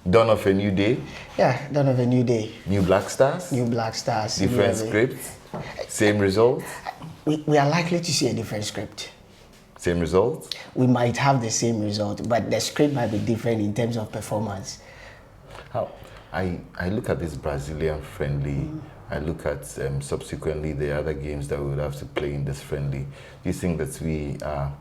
Dawn of a new day? Yeah, dawn of a new day. New Black Stars? New Black Stars. Different scripts? Same results? We are likely to see a different script. Same results? We might have the same result, but the script might be different in terms of performance. How? I look at this Brazilian friendly. I look at subsequently the other games that we would have to play in this friendly. Do you think that we are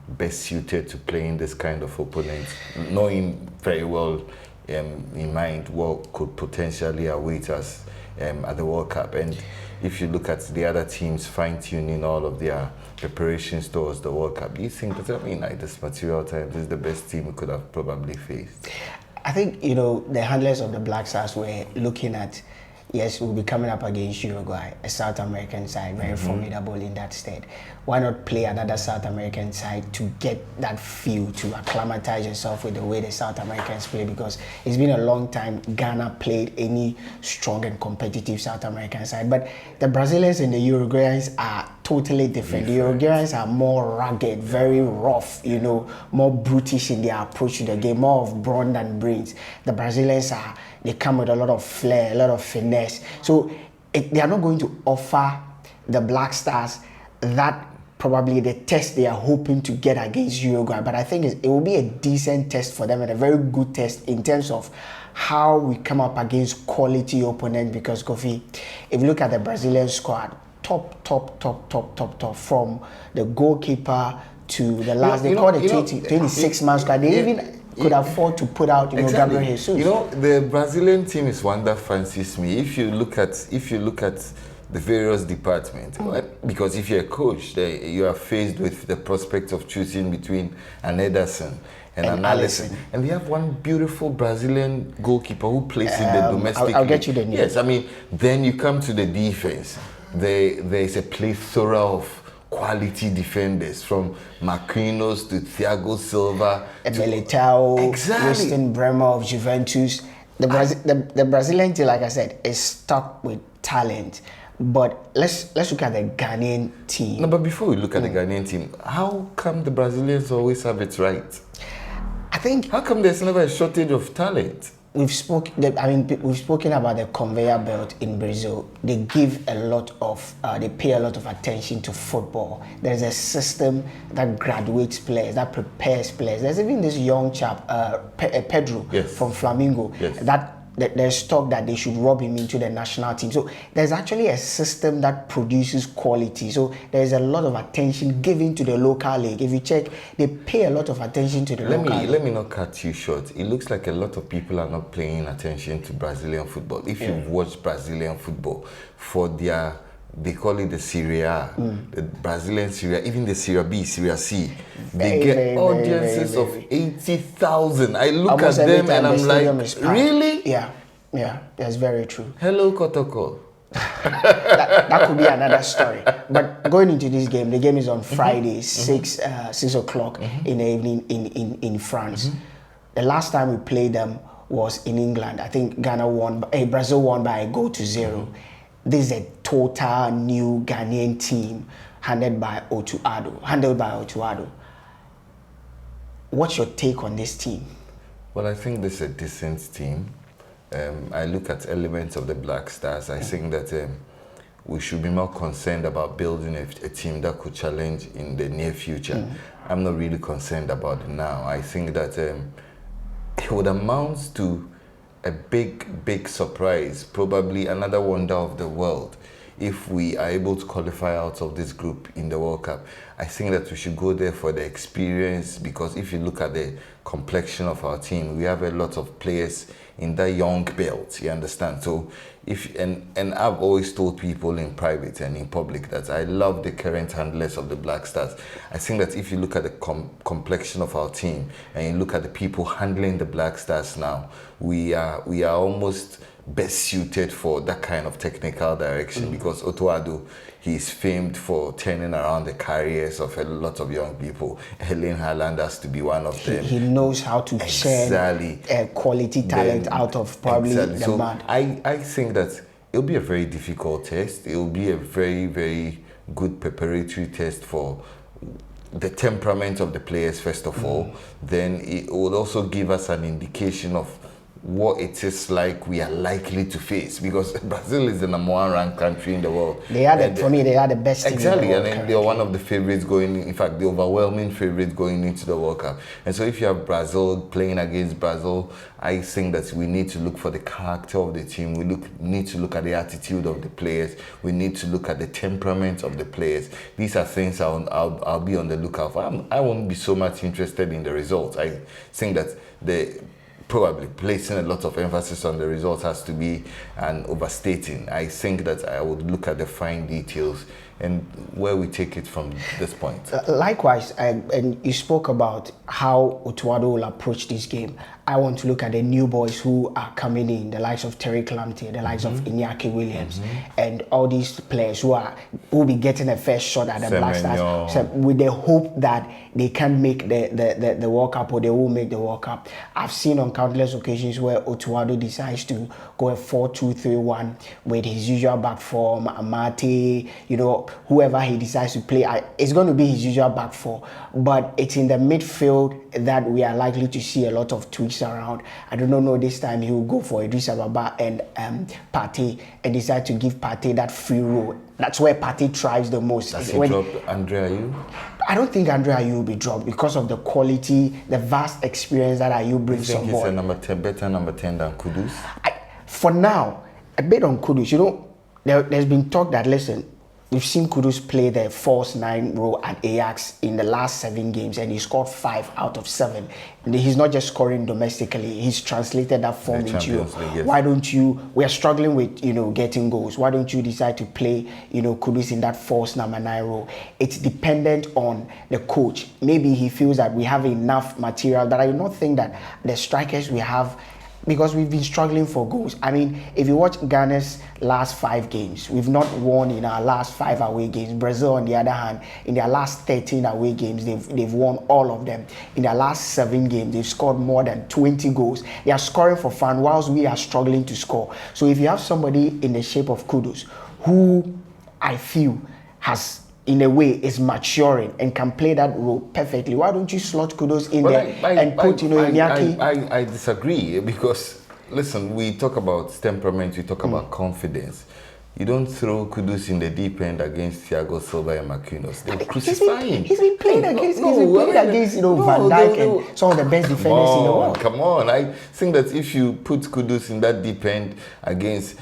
best suited to playing this kind of opponent, knowing very well in mind what could potentially await us at the World Cup? And if you look at the other teams fine-tuning all of their preparations towards the World Cup, do you think that, like this material time, this is the best team we could have probably faced? I think, the handlers of the Black Stars were looking at, yes, we'll be coming up against Uruguay, a South American side, very formidable in that state. Why not play another South American side to get that feel, to acclimatize yourself with the way the South Americans play? Because it's been a long time Ghana played any strong and competitive South American side. But the Brazilians and the Uruguayans are totally different. The Uruguayans are more rugged, very rough, more brutish in their approach to the game, more of brawn than brains. The Brazilians they come with a lot of flair, a lot of finesse. So they are not going to offer the Black Stars that probably the test they are hoping to get against Uruguay. But I think it will be a decent test for them and a very good test in terms of how we come up against quality opponents. Because, Kofi, if you look at the Brazilian squad, top, from the goalkeeper to the last, they call it 26-man squad. They even could afford to put out, exactly. Gabriel Jesus. The Brazilian team is one that fancies me. If you look at the various departments, right? Because if you're a coach, you are faced with the prospect of choosing between an Ederson and an Alisson. And they have one beautiful Brazilian goalkeeper who plays in the domestic I'll get you the name. Yes, then you come to the defense. There is a plethora of quality defenders, from Marquinhos to Thiago Silva Militao, exactly. Winston Bremer of Juventus. The Brazilian team, like I said, is stuck with talent. But let's look at the Ghanaian team. No, but before we look at the Ghanaian team, how come the Brazilians always have it right? I think, how come there's never a shortage of talent? We've spoken about the conveyor belt in Brazil. They give they pay a lot of attention to football. There's a system that graduates players, that prepares players. There's even this young chap, Pedro, from Flamengo, there's talk that they should rob him into the national team. So there's actually a system that produces quality. So there's a lot of attention given to the local league. If you check, they pay a lot of attention to the local league. Let me not cut you short. It looks like a lot of people are not paying attention to Brazilian football. If you've watched Brazilian football, they call it the Serie A, the Brazilian Serie A, even the Serie B, Serie C. They get audiences of 80,000. I look at them and I'm like, really? Yeah, that's very true. Hello, Kotoko. that could be another story. But going into this game, the game is on Friday, 6 o'clock in the evening in France. The last time we played them was in England. I think Brazil won by a goal to 0. This is a total new Ghanaian team handled by Otto Addo. What's your take on this team? Well, I think this is a decent team. I look at elements of the Black Stars. I think that we should be more concerned about building a team that could challenge in the near future. I'm not really concerned about it now. I think that it would amount to a big surprise, probably another wonder of the world, if we are able to qualify out of this group in the World Cup. I think that we should go there for the experience, because if you look at the complexion of our team, we have a lot of players in that young belt, you understand? So and I've always told people in private and in public that I love the current handlers of the Black Stars. I think that if you look at the complexion of our team and you look at the people handling the Black Stars now, we are almost best suited for that kind of technical direction, because Otto Addo, he's famed for turning around the careers of a lot of young people. Erling Haaland has to be one of them. He knows how to churn quality talent out of probably the mud. I think that it'll be a very difficult test. It'll be a very, very good preparatory test for the temperament of the players, first of all. Then it will also give us an indication of what it is like we are likely to face, because Brazil is the #1 ranked country in the world. They are for me, they are the best team exactly, in the world and then they are one of the favorites in fact, the overwhelming favorites going into the World Cup. And so if you have Brazil playing against Brazil, I think that we need to look for the character of the team. We need to look at the attitude of the players. We need to look at the temperament of the players. These are things I'll be on the lookout for. I won't be so much interested in the results. I think that probably placing a lot of emphasis on the results has to be an overstating. I think that I would look at the fine details and where we take it from this point. Likewise, and you spoke about how Otto Addo will approach this game. I want to look at the new boys who are coming in, the likes of Terry Clamte, the likes of Iñaki Williams, and all these players who will be getting a first shot at the Black Stars, so with the hope that they can make the World Cup, or they will make the World Cup. I've seen on countless occasions where Otto Addo decides to go a 4-2-3-1 with his usual back four, Amate, whoever he decides to play, it's going to be his usual back four. But it's in the midfield that we are likely to see a lot of tweaks around. I do not know this time he will go for Idrissa Baba and Partey and decide to give Partey that free role. That's where Partey thrives the most. Does he drop Andre Ayew? I don't think Andre Ayew will be dropped because of the quality, the vast experience that Ayew brings on board. He's a better number 10 than Kudus? For now, a bit on Kudus. There's been talk that, listen, we've seen Kudus play the false 9 role at Ajax in the last 7 games, and he scored 5 out of 7. And he's not just scoring domestically; he's translated that form into you. Yes. Why don't you? We are struggling with getting goals. Why don't you decide to play Kudus in that false number 9 role? It's dependent on the coach. Maybe he feels that we have enough material, but I do not think that the strikers we have. Because we've been struggling for goals. I mean, if you watch Ghana's last 5 games, we've not won in our last 5 away games. Brazil, on the other hand, in their last 13 away games, they've won all of them. In their last 7 games, they've scored more than 20 goals. They are scoring for fun, whilst we are struggling to score. So if you have somebody in the shape of Kudus, who I feel has, in a way, is maturing and can play that role perfectly, why don't you slot Kudus in there and put Iñaki? I disagree, because listen, we talk about temperament, we talk about confidence. You don't throw Kudus in the deep end against Thiago Silva and Marquinhos. They'll crucify him. He's been playing against Van Dijk and some of the best defenders in the world. Come on, I think that if you put Kudus in that deep end against,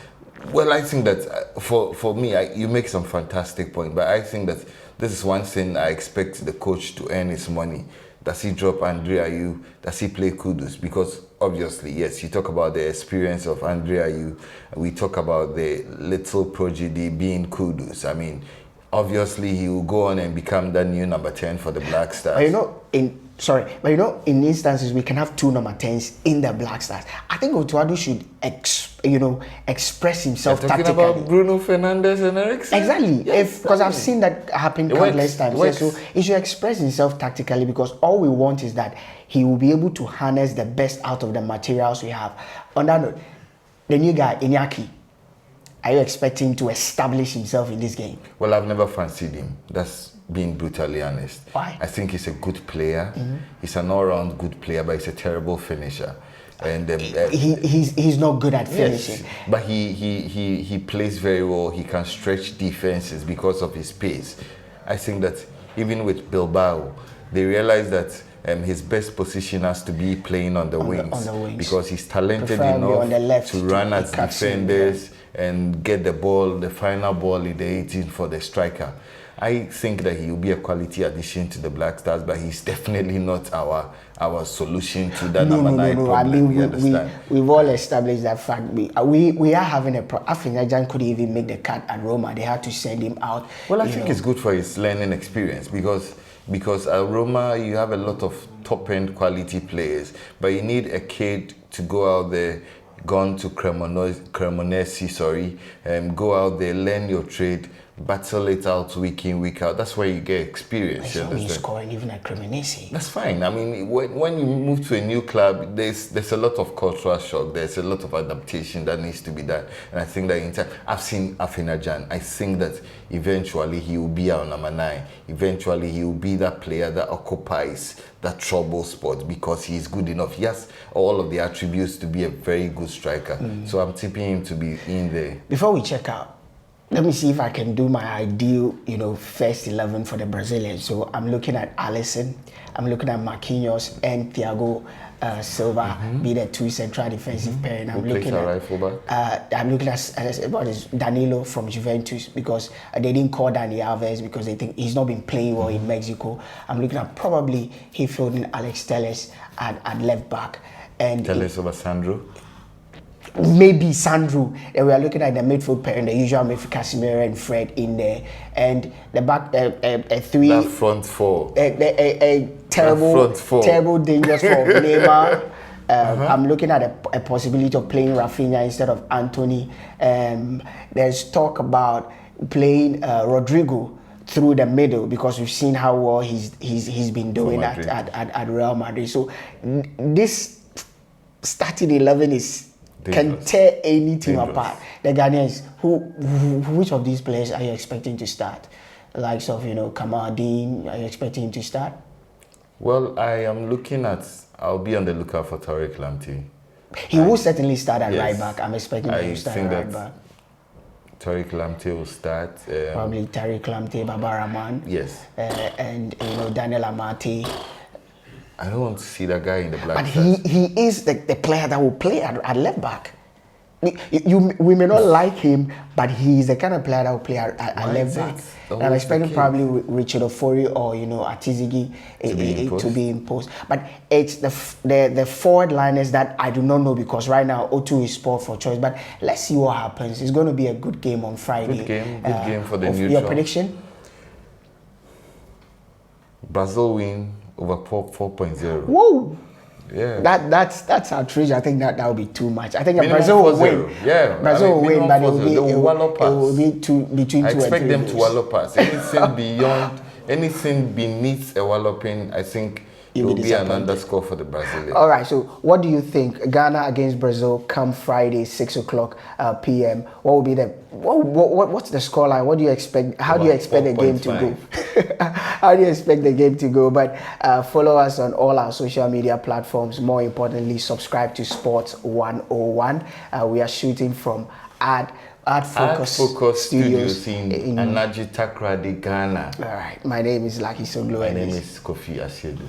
well, I think that for me, you make some fantastic point, but I think that this is one thing I expect the coach to earn his money. Does he drop Andre Ayew? Does he play Kudus? Because obviously, yes, you talk about the experience of Andre Ayew, we talk about the little prodigy being Kudus. I mean, obviously he will go on and become the new number 10 for the Black Stars. But in instances we can have 2 number 10s in the Black Stars. I think Otto Addo should express himself tactically. Talking about Bruno Fernandes and Eriksen? Exactly. Yes, because I've seen that happen countless times. Yeah, so he should express himself tactically, because all we want is that he will be able to harness the best out of the materials we have. On that note, the new guy, Iñaki, are you expecting him to establish himself in this game? Well, I've never fancied him. That's being brutally honest. Why? I think he's a good player. He's an all-round good player, but he's a terrible finisher. And he's not good at finishing. Yes, but he plays very well. He can stretch defenses because of his pace. I think that even with Bilbao, they realize that his best position has to be playing on the wings, because he's talented enough to run at defenders and get the ball, the final ball in the 18 for the striker. I think that he will be a quality addition to the Black Stars, but he's definitely not our solution to that number 9 problem. I mean, we've all established that fact. We are having a problem. Afinajan couldn't even make the cut at Roma. They had to send him out. Well, I think it's good for his learning experience, because at Roma you have a lot of top-end quality players, but you need a kid to go out there, gone to Cremonese, go out there, learn your trade, battle it out week in, week out. That's where you get experience. He's only scoring even at Cremonese. That's fine. I mean, when you move to a new club, there's a lot of cultural shock. There's a lot of adaptation that needs to be done. And I think that I've seen Afenajan. I think that eventually he will be our number 9. Eventually he will be that player that occupies that trouble spot because he's good enough. He has all of the attributes to be a very good striker. So I'm tipping him to be in there. Before we check out, let me see if I can do my ideal, first 11 for the Brazilians. So I'm looking at Alisson, I'm looking at Marquinhos and Thiago Silva, be the 2 central defensive pairing. I'm looking at right fullback? I'm looking at what is Danilo from Juventus because they didn't call Dani Alves because they think he's not been playing well in Mexico. I'm looking at probably he filled in Alex Telles at left back. And Telles over Sandro? Maybe Sandro. And we are looking at the midfield pairing, the usual midfield, Casemiro and Fred in there, and the back 3. That front 4. A terrible, dangerous for Neymar. I'm looking at a possibility of playing Rafinha instead of Anthony. There's talk about playing Rodrigo through the middle because we've seen how well he's been doing at Real Madrid. So this starting 11 can tear any team apart. The Ghanaians, which of these players are you expecting to start? The likes of Kamaldeen, are you expecting him to start? Well, I'll be on the lookout for Tariq Lamptey. He will certainly start at right back. I'm expecting him to start at right back. Tariq Lamptey will start. Probably Tariq Lamptey, Baba Rahman. Yes. And Daniel Amati. I don't want to see that guy in the black. But he is the player that will play at left back. We may not like him, but he is the kind of player that will play at left back. And I'm expecting probably Richard Ofori or Atizigi to be imposed. But it's the forward liners that I do not know because right now O2 is sport for choice. But let's see what happens. It's going to be a good game on Friday. Good game for the neutral. Your prediction? Brazil win over 4.0. Whoa! Yeah. That's outrageous. I think that will be too much. I think Brazil will win. Yeah. Brazil will win, but it will be between 2 and 3 I expect them to goals. wallop us. Anything beneath a walloping, I think it will be an underscore for the Brazilians. All right. So, what do you think? Ghana against Brazil come Friday, 6:00 p.m. What will be what's the scoreline? What do you expect? How do you expect the game to go? How do you expect the game to go? But follow us on all our social media platforms. More importantly, subscribe to Sports 101. We are shooting from Ad Focus Studios in Anaji Takrady, Ghana. All right. My name is Lucky Soglo. My name is Kofi Asiedu.